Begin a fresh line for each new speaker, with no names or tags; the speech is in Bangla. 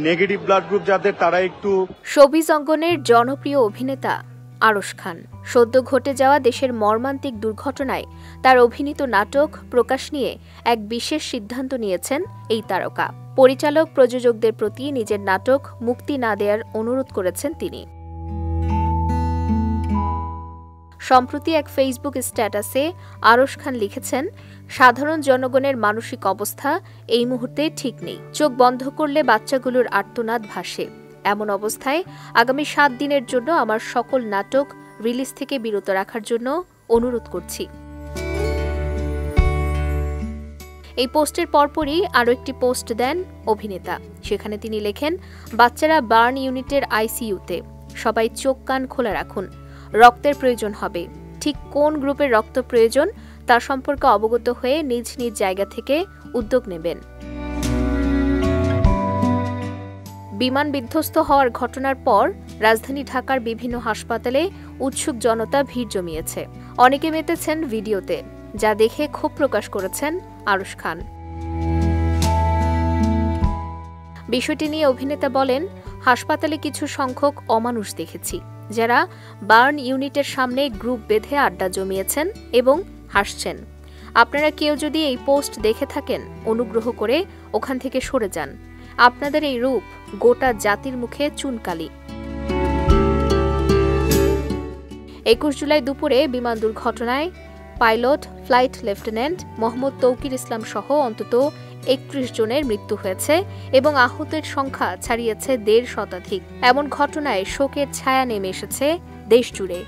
নেগেটিভ ব্লাড গ্রুপ যাদের তারা একটু।
শোবিজ অঙ্গনের জনপ্রিয় অভিনেতা আরশ খান সদ্য ঘটে যাওয়া দেশের মর্মান্তিক দুর্ঘটনায় তার অভিনীত নাটক প্রকাশ নিয়ে এক বিশেষ সিদ্ধান্ত নিয়েছেন এই তারকা। পরিচালক প্রযোজকদের প্রতি নিজের নাটক মুক্তি না দেওয়ার অনুরোধ করেছেন তিনি। সম্প্রতি এক ফেসবুক স্ট্যাটাসে আরশ খান লিখেছেন, সাধারণ জনগণের মানসিক অবস্থা এই মুহূর্তে ঠিক নেই। চোখ বন্ধ করলে বাচ্চাগুলোর আর্তনাদ ভাসে। এমন অবস্থায় আগামী 7 দিনের জন্য আমার সকল নাটক রিলিজ থেকে বিরত রাখার জন্য অনুরোধ করছি। এই পোস্টের পরপরই আরও একটি পোস্ট দেন অভিনেতা। সেখানে তিনি লেখেন, বাচ্চারা বার্ন ইউনিটের আইসিইউতে, সবাই চোখ কান খোলা রাখুন। রক্তের প্রয়োজন হবে। ঠিক কোন গ্রুপের রক্ত প্রয়োজন তার সম্পর্কে অবগত হয়ে নিজ নিজ জায়গা থেকে উদ্যোগ নেবেন। বিমান বিধ্বস্ত হওয়ার ঘটনার পর রাজধানী ঢাকার বিভিন্ন হাসপাতালে উৎসুক জনতা ভিড় জমিয়েছে। অনেকে মেতেছেন ভিডিওতে, যা দেখে ক্ষোভ প্রকাশ করেছেন আরশ খান। বিষয়টি নিয়ে অভিনেতা বলেন, হাসপাতালে কিছু সংখ্যক অমানুষ দেখেছি, যারা বার্ন ইউনিটের সামনে গ্রুপ বেঁধে আড্ডা জমিয়েছেন এবং হাসছেন। আপনারা কেউ যদি এই পোস্ট দেখে থাকেন, অনুগ্রহ করে ওখান থেকে সরে যান। আপনাদের এই রূপ গোটা জাতির মুখে চুনকালি। 21 জুলাই দুপুরে বিমান দুর্ঘটনায় pilot flight lieutenant Mohammad Tauqir Islam সহ অন্তত 31 জনের মৃত্যু হয়েছে এবং আহতের সংখ্যা ছাড়িয়েছে 1.5 শতাধিক। এমন ঘটনায় শোকের ছায়া নেমে এসেছে দেশ জুড়ে।